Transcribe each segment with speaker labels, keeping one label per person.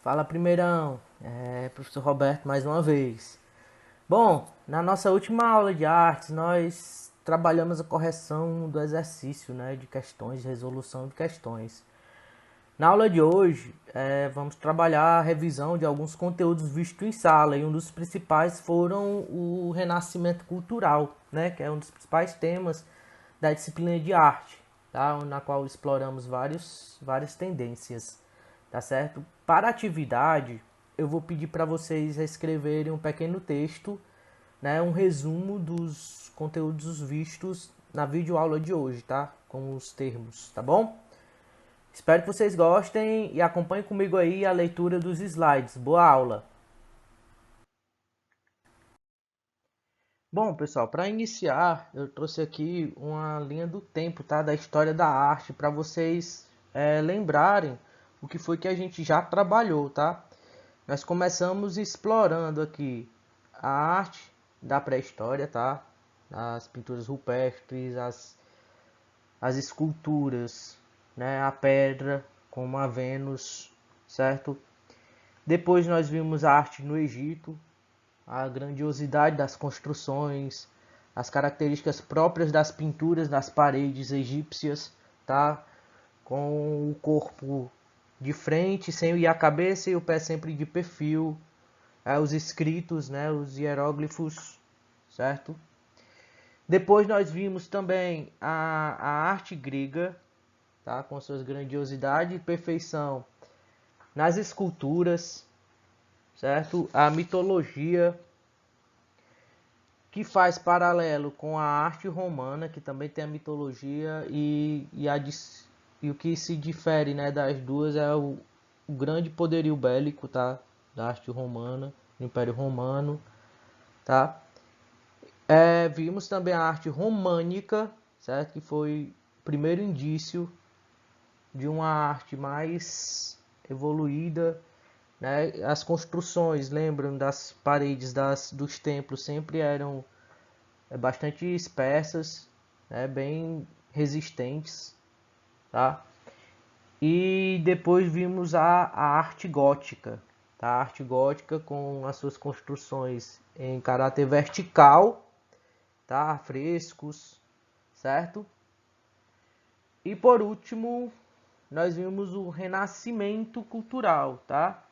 Speaker 1: Fala primeirão, professor Roberto mais uma vez. Bom, na nossa última aula de artes nós trabalhamos a correção do exercício, né, de questões, de resolução de questões. Na aula de hoje vamos trabalhar a revisão de alguns conteúdos vistos em sala e um dos principais foram o renascimento cultural, né, que é um dos principais temas da disciplina de arte, tá, na qual exploramos várias tendências. Tá certo? Para a atividade, eu vou pedir para vocês escreverem um pequeno texto, né, um resumo dos conteúdos vistos na videoaula de hoje, tá? Com os termos, tá bom? Espero que vocês gostem e acompanhem comigo aí a leitura dos slides. Boa aula! Bom, pessoal, para iniciar, eu trouxe aqui uma linha do tempo, tá? Da história da arte, para vocês lembrarem o que foi que a gente já trabalhou, tá? Nós começamos explorando aqui a arte da pré-história, tá? As pinturas rupestres, as esculturas, né? A pedra, como a Vênus, certo? Depois nós vimos a arte no Egito, a grandiosidade das construções, as características próprias das pinturas das paredes egípcias, tá? Com o corpo de frente, sem e a cabeça e o pé sempre de perfil, os escritos, né, os hieróglifos, certo? Depois nós vimos também a arte grega, tá, com suas grandiosidade e perfeição nas esculturas, certo? A mitologia, que faz paralelo com a arte romana, que também tem a mitologia, e o que se difere, né, das duas é o grande poderio bélico, tá, da arte romana, do Império Romano, tá? Vimos também a arte românica, certo? Que foi o primeiro indício de uma arte mais evoluída, né? As construções, lembram das paredes dos templos, sempre eram bastante espessas, né? Bem resistentes, tá? E depois vimos a arte gótica, tá? A arte gótica com as suas construções em caráter vertical, tá? Frescos, certo? E por último, nós vimos o renascimento cultural, tá?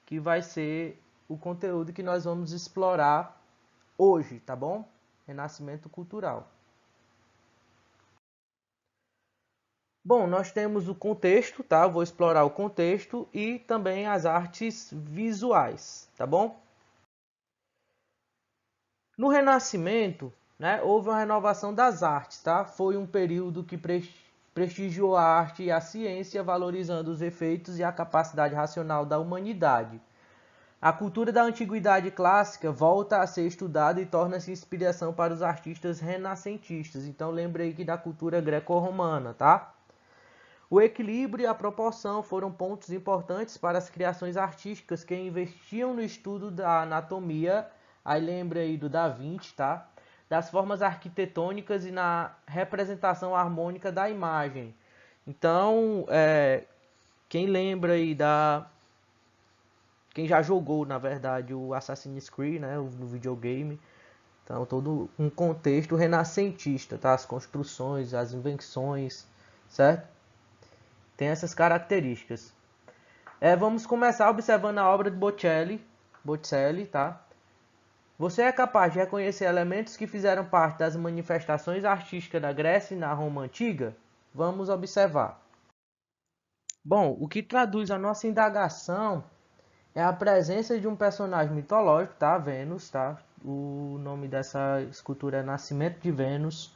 Speaker 1: Que vai ser o conteúdo que nós vamos explorar hoje, tá bom? Renascimento cultural. Bom, nós temos o contexto, tá? Eu vou explorar o contexto e também as artes visuais, tá bom? No Renascimento, né, houve uma renovação das artes, tá? Foi um período que prestigiou a arte e a ciência, valorizando os efeitos e a capacidade racional da humanidade. A cultura da antiguidade clássica volta a ser estudada e torna-se inspiração para os artistas renascentistas. Então lembrei aqui da cultura greco-romana, tá? O equilíbrio e a proporção foram pontos importantes para as criações artísticas que investiam no estudo da anatomia, aí lembra aí do Da Vinci, tá? Das formas arquitetônicas e na representação harmônica da imagem. Então, quem lembra aí quem já jogou, na verdade, o Assassin's Creed, né, no videogame, então todo um contexto renascentista, tá? As construções, as invenções, certo? Tem essas características. Vamos começar observando a obra de Botticelli, tá? Você é capaz de reconhecer elementos que fizeram parte das manifestações artísticas da Grécia e na Roma antiga? Vamos observar. Bom, o que traduz a nossa indagação é a presença de um personagem mitológico, tá? Vênus, tá? O nome dessa escultura é Nascimento de Vênus,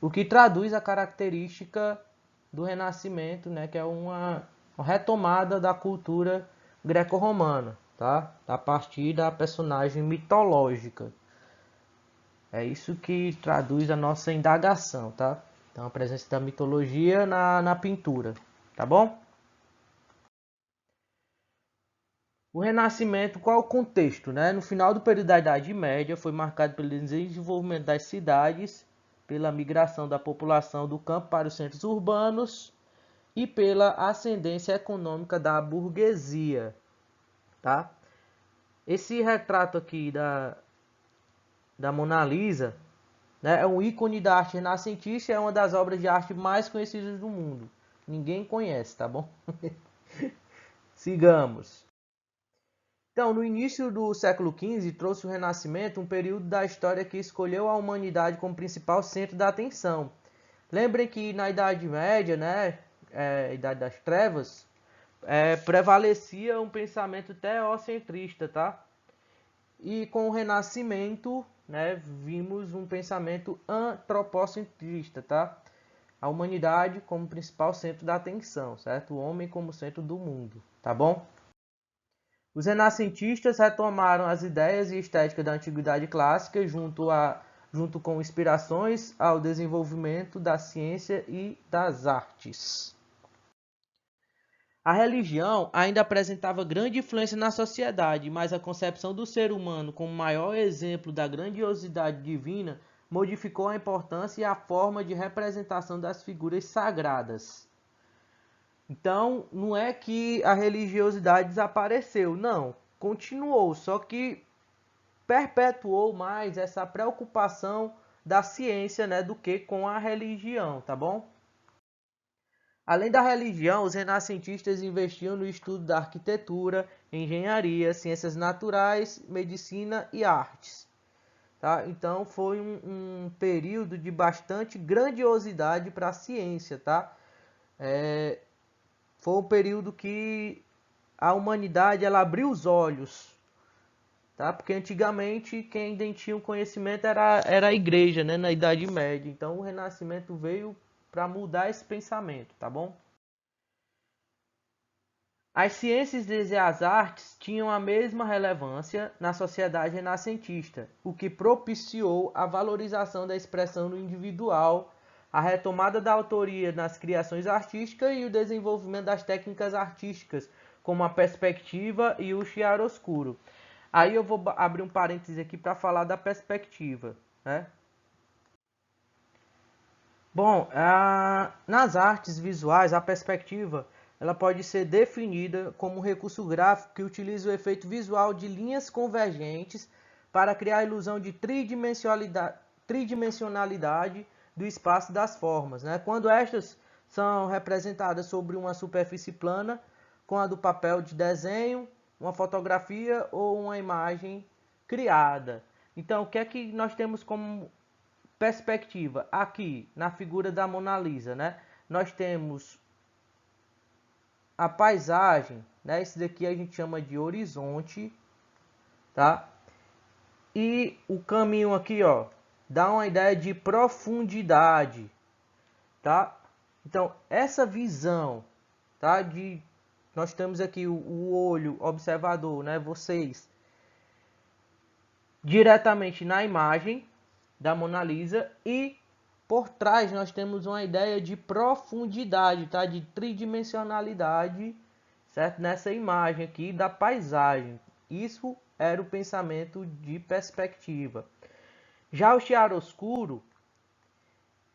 Speaker 1: o que traduz a característica do Renascimento, né? Que é uma retomada da cultura greco-romana, tá? A partir da personagem mitológica. É isso que traduz a nossa indagação, tá? Então, a presença da mitologia na pintura, tá bom? O Renascimento, qual o contexto, né? No final do período da Idade Média, foi marcado pelo desenvolvimento das cidades, pela migração da população do campo para os centros urbanos e pela ascendência econômica da burguesia. tá? Esse retrato aqui da Mona Lisa, né, é um ícone da arte renascentista e é uma das obras de arte mais conhecidas do mundo. Ninguém conhece, tá bom? Sigamos. Então, no início do século XV, trouxe o Renascimento, um período da história que escolheu a humanidade como principal centro da atenção. Lembrem que na Idade Média, né, Idade das Trevas, prevalecia um pensamento teocentrista, tá? E com o Renascimento, né, vimos um pensamento antropocentrista, tá? A humanidade como principal centro da atenção, certo? O homem como centro do mundo, tá bom? Os renascentistas retomaram as ideias e estética da antiguidade clássica junto com inspirações ao desenvolvimento da ciência e das artes. A religião ainda apresentava grande influência na sociedade, mas a concepção do ser humano como maior exemplo da grandiosidade divina modificou a importância e a forma de representação das figuras sagradas. Então, não é que a religiosidade desapareceu, não, continuou, só que perpetuou mais essa preocupação da ciência, né, do que com a religião, tá bom? Além da religião, os renascentistas investiam no estudo da arquitetura, engenharia, ciências naturais, medicina e artes. Tá? Então foi um período de bastante grandiosidade para a ciência. Tá? Foi um período que a humanidade ela abriu os olhos. Tá? Porque antigamente quem detinha o conhecimento era a igreja, né? Na Idade Média. Então o Renascimento veio para mudar esse pensamento, tá bom? As ciências e as artes tinham a mesma relevância na sociedade renascentista, o que propiciou a valorização da expressão no individual, a retomada da autoria nas criações artísticas e o desenvolvimento das técnicas artísticas, como a perspectiva e o chiaroscuro. Aí eu vou abrir um parêntese aqui para falar da perspectiva, né? Bom, nas artes visuais, a perspectiva ela pode ser definida como um recurso gráfico que utiliza o efeito visual de linhas convergentes para criar a ilusão de tridimensionalidade do espaço das formas, né? Quando estas são representadas sobre uma superfície plana, com a do papel de desenho, uma fotografia ou uma imagem criada. Então, o que é que nós temos como perspectiva? Aqui, na figura da Mona Lisa, né? Nós temos a paisagem, né? Esse daqui a gente chama de horizonte, tá? E o caminho aqui, ó, dá uma ideia de profundidade, tá? Então, essa visão, tá? Nós temos aqui o olho observador, né? Vocês diretamente na imagem da Mona Lisa e por trás nós temos uma ideia de profundidade, tá? De tridimensionalidade, certo? Nessa imagem aqui da paisagem. Isso era o pensamento de perspectiva. Já o chiaroscuro,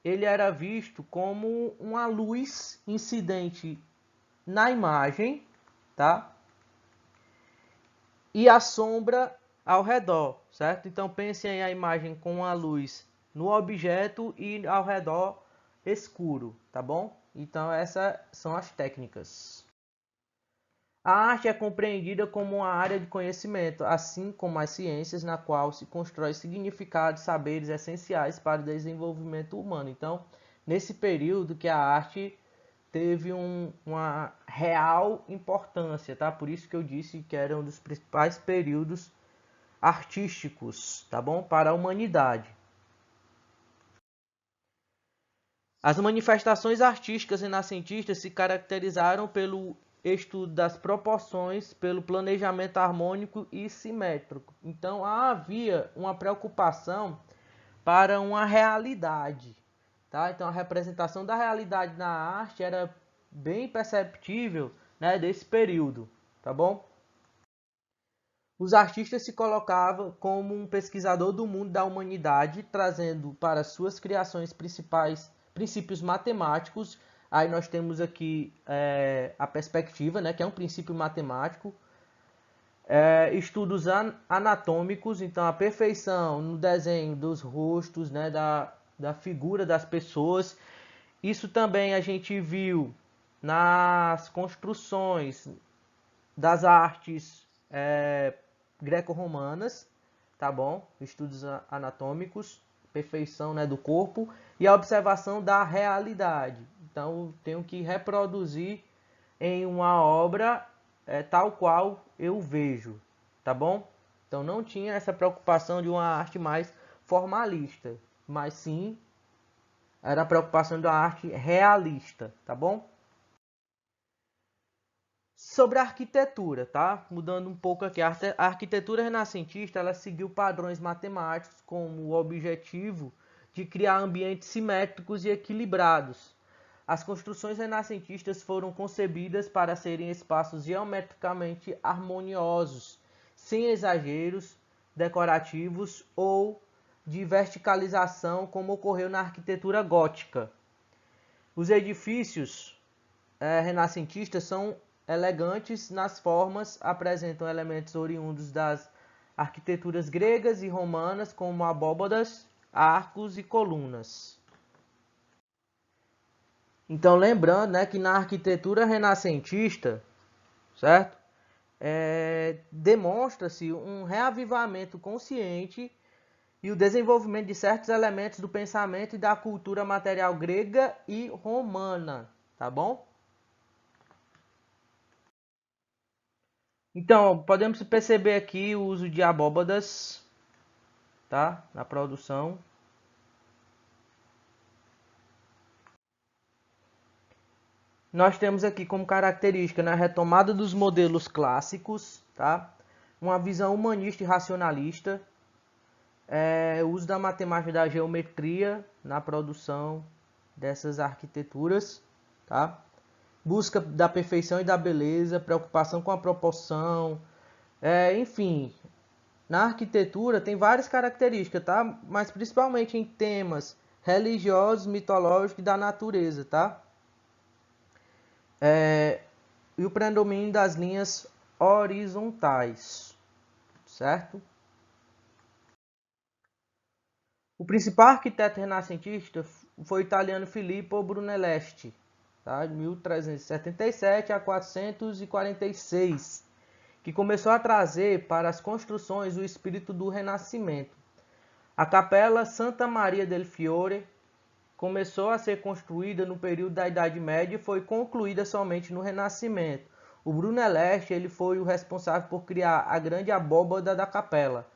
Speaker 1: ele era visto como uma luz incidente na imagem, tá? E a sombra ao redor, certo? Então pensem aí a imagem com a luz no objeto e ao redor escuro, tá bom? Então essas são as técnicas. A arte é compreendida como uma área de conhecimento, assim como as ciências, na qual se constrói significados, saberes essenciais para o desenvolvimento humano. Então, nesse período que a arte teve uma real importância, tá? Por isso que eu disse que era um dos principais períodos artísticos, tá bom? Para a humanidade. As manifestações artísticas renascentistas se caracterizaram pelo estudo das proporções, pelo planejamento harmônico e simétrico. Então havia uma preocupação para uma realidade, tá? Então a representação da realidade na arte era bem perceptível, né, desse período, tá bom? Os artistas se colocavam como um pesquisador do mundo da humanidade, trazendo para suas criações principais princípios matemáticos. Aí nós temos aqui a perspectiva, né, que é um princípio matemático, Estudos anatômicos, então a perfeição no desenho dos rostos, né, da figura das pessoas. Isso também a gente viu nas construções das artes greco-romanas, tá bom? Estudos anatômicos, perfeição, né, do corpo e a observação da realidade. Então, tenho que reproduzir em uma obra tal qual eu vejo, tá bom? Então, não tinha essa preocupação de uma arte mais formalista, mas sim era a preocupação da arte realista, tá bom? Sobre a arquitetura, tá? Mudando um pouco aqui, a arquitetura renascentista ela seguiu padrões matemáticos com o objetivo de criar ambientes simétricos e equilibrados. As construções renascentistas foram concebidas para serem espaços geometricamente harmoniosos, sem exageros decorativos ou de verticalização, como ocorreu na arquitetura gótica. Os edifícios renascentistas são elegantes nas formas, apresentam elementos oriundos das arquiteturas gregas e romanas, como abóbadas, arcos e colunas. Então, lembrando, né, que na arquitetura renascentista, certo? Demonstra-se um reavivamento consciente e o desenvolvimento de certos elementos do pensamento e da cultura material grega e romana, tá bom? Então, podemos perceber aqui o uso de abóbadas, tá? Na produção. Nós temos aqui como característica na retomada dos modelos clássicos, tá? Uma visão humanista e racionalista, o uso da matemática e da geometria na produção dessas arquiteturas, tá? Busca da perfeição e da beleza, preocupação com a proporção, enfim, na arquitetura tem várias características, tá? Mas principalmente em temas religiosos, mitológicos e da natureza, tá? E o predomínio das linhas horizontais, certo? O principal arquiteto renascentista foi o italiano Filippo Brunelleschi, tá? De 1377 a 446, que começou a trazer para as construções o espírito do Renascimento. A Capela Santa Maria del Fiore começou a ser construída no período da Idade Média e foi concluída somente no Renascimento. O Brunelleschi ele foi o responsável por criar a grande abóbada da capela.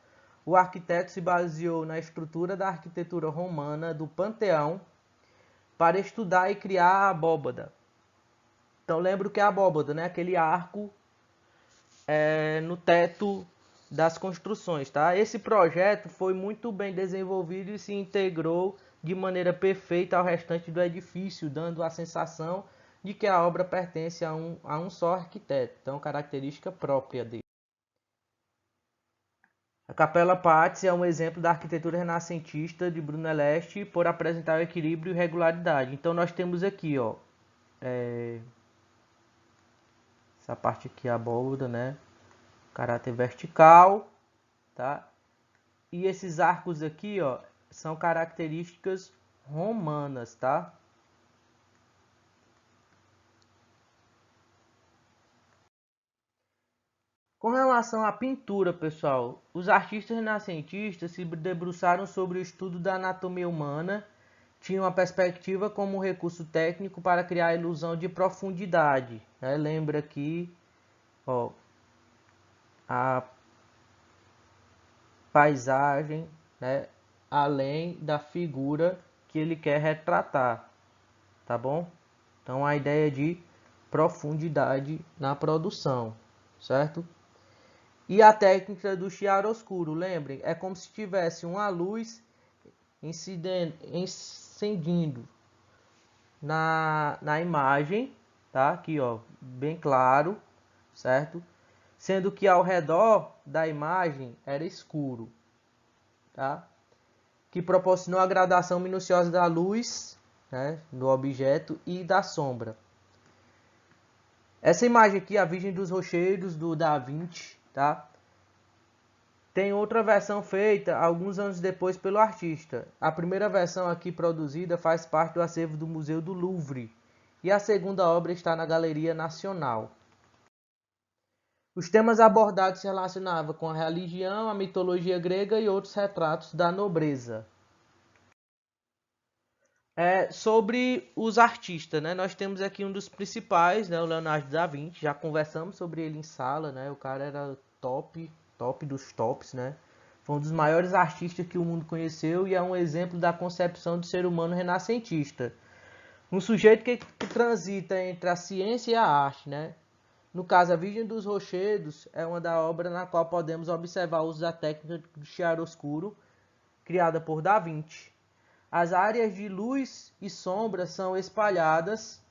Speaker 1: O arquiteto se baseou na estrutura da arquitetura romana do Panteão para estudar e criar a abóbada. Então lembra o que é a abóbada, né? Aquele arco no teto das construções, tá? Esse projeto foi muito bem desenvolvido e se integrou de maneira perfeita ao restante do edifício, dando a sensação de que a obra pertence a um só arquiteto, então característica própria dele. A Capela Pazzi é um exemplo da arquitetura renascentista de Brunelleschi por apresentar o equilíbrio e regularidade. Então nós temos aqui, ó, essa parte aqui é a abóbada, né? Caráter vertical, tá? E esses arcos aqui, ó, são características romanas, tá? Com relação à pintura, pessoal, os artistas renascentistas se debruçaram sobre o estudo da anatomia humana, tinham a perspectiva como um recurso técnico para criar a ilusão de profundidade, né? Lembra aqui, ó, a paisagem, né, além da figura que ele quer retratar, tá bom? Então a ideia de profundidade na produção, certo? E a técnica do chiaroscuro, lembrem, é como se tivesse uma luz incendindo na imagem, tá? Aqui, ó, bem claro, certo? Sendo que ao redor da imagem era escuro, tá? Que proporcionou a gradação minuciosa da luz, né, do objeto e da sombra. Essa imagem aqui, a Virgem dos Rocheiros, do Da Vinci, tá? Tem outra versão feita alguns anos depois pelo artista. A primeira versão aqui produzida faz parte do acervo do Museu do Louvre e a segunda obra está na Galeria Nacional. Os temas abordados se relacionavam com a religião, a mitologia grega e outros retratos da nobreza. Sobre os artistas, né? Nós temos aqui um dos principais, né? O Leonardo da Vinci. Já conversamos sobre ele em sala, né? O cara era top dos tops, né? Foi um dos maiores artistas que o mundo conheceu e é um exemplo da concepção do ser humano renascentista. Um sujeito que transita entre a ciência e a arte, né? No caso, a Virgem dos Rochedos é uma da obra na qual podemos observar o uso da técnica do chiaroscuro, criada por Da Vinci. As áreas de luz e sombra são espalhadas,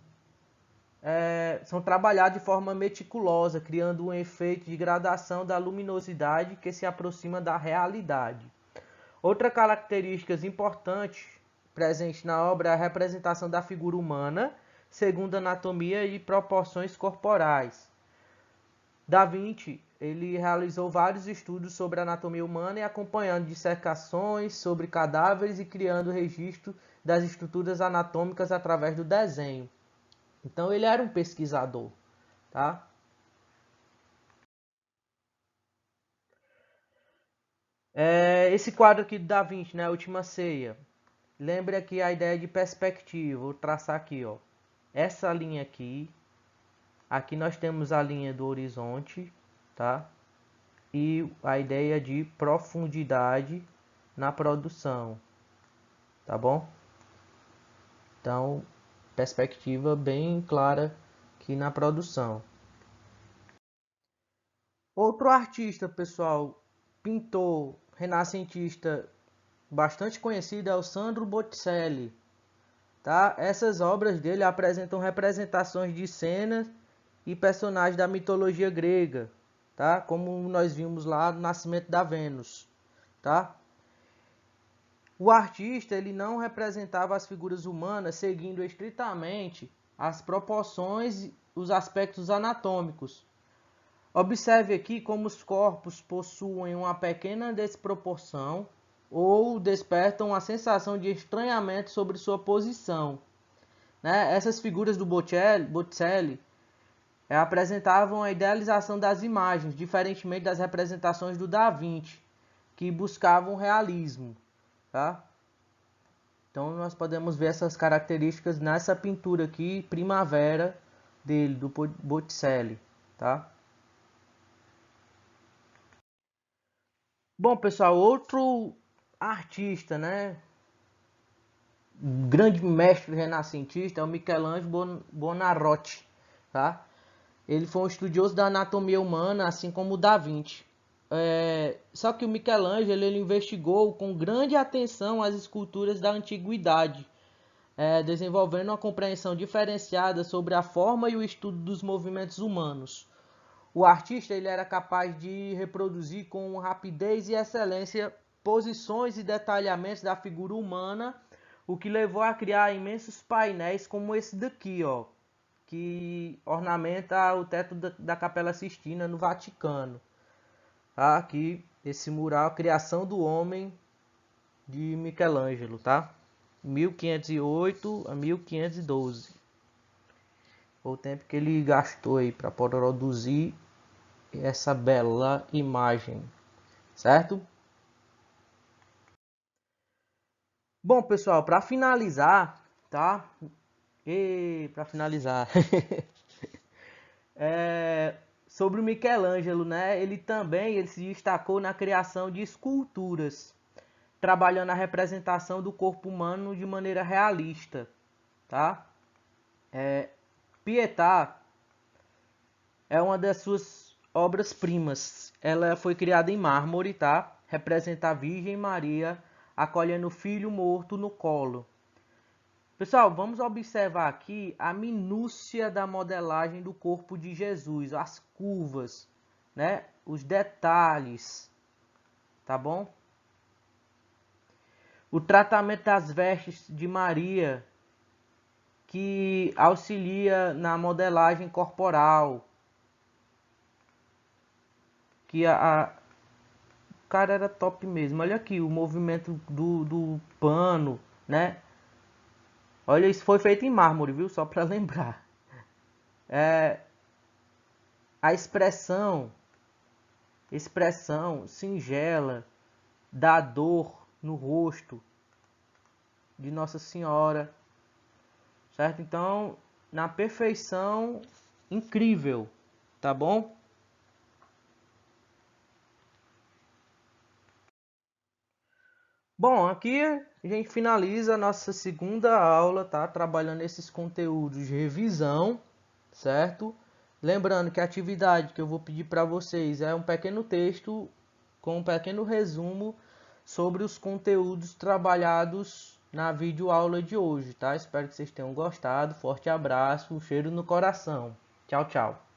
Speaker 1: são trabalhadas de forma meticulosa, criando um efeito de gradação da luminosidade que se aproxima da realidade. Outra característica importante presente na obra é a representação da figura humana, segundo anatomia e proporções corporais. Da Vinci, ele realizou vários estudos sobre a anatomia humana e acompanhando dissecações sobre cadáveres e criando registro das estruturas anatômicas através do desenho. Então ele era um pesquisador, tá? Esse quadro aqui do Da Vinci, né, a Última Ceia, lembra aqui a ideia de perspectiva. Vou traçar aqui, ó. Essa linha aqui nós temos a linha do horizonte, tá? E a ideia de profundidade na produção, tá bom? Então, perspectiva bem clara aqui na produção. Outro artista, pessoal, pintor renascentista bastante conhecido é o Sandro Botticelli, tá? Essas obras dele apresentam representações de cenas e personagens da mitologia grega, tá? Como nós vimos lá no Nascimento da Vênus, tá? O artista ele não representava as figuras humanas seguindo estritamente as proporções e os aspectos anatômicos. Observe aqui como os corpos possuem uma pequena desproporção ou despertam a sensação de estranhamento sobre sua posição. Né? Essas figuras do Botticelli apresentavam a idealização das imagens, diferentemente das representações do Da Vinci, que buscavam realismo. Tá? Então nós podemos ver essas características nessa pintura aqui, Primavera, dele, do Botticelli. Tá? Bom, pessoal, outro artista, né? Grande mestre renascentista é o Michelangelo Buonarroti, tá? Ele foi um estudioso da anatomia humana, assim como o Da Vinci. Só que o Michelangelo ele investigou com grande atenção as esculturas da antiguidade, desenvolvendo uma compreensão diferenciada sobre a forma e o estudo dos movimentos humanos. O artista ele era capaz de reproduzir com rapidez e excelência posições e detalhamentos da figura humana, o que levou a criar imensos painéis como esse daqui, ó, que ornamenta o teto da Capela Sistina no Vaticano. Tá? Aqui esse mural, Criação do Homem, de Michelangelo, tá? 1508 a 1512. O tempo que ele gastou aí para produzir essa bela imagem, certo? Bom, pessoal, para finalizar, tá? Para finalizar, sobre o Michelangelo, né? Ele se destacou na criação de esculturas, trabalhando a representação do corpo humano de maneira realista, tá? Pietà é uma das suas obras-primas. Ela foi criada em mármore, tá? Representa a Virgem Maria acolhendo o filho morto no colo. Pessoal, vamos observar aqui a minúcia da modelagem do corpo de Jesus, as curvas, né? Os detalhes, tá bom? O tratamento das vestes de Maria, que auxilia na modelagem corporal. que o cara era top mesmo. Olha aqui o movimento do pano, né? Olha, isso foi feito em mármore, viu? Só para lembrar. A expressão singela da dor no rosto de Nossa Senhora, certo? Então, na perfeição, incrível, tá bom? Bom, aqui a gente finaliza a nossa segunda aula, tá? Trabalhando esses conteúdos de revisão, certo? Lembrando que a atividade que eu vou pedir para vocês é um pequeno texto com um pequeno resumo sobre os conteúdos trabalhados na videoaula de hoje, tá? Espero que vocês tenham gostado. Forte abraço, um cheiro no coração. Tchau, tchau.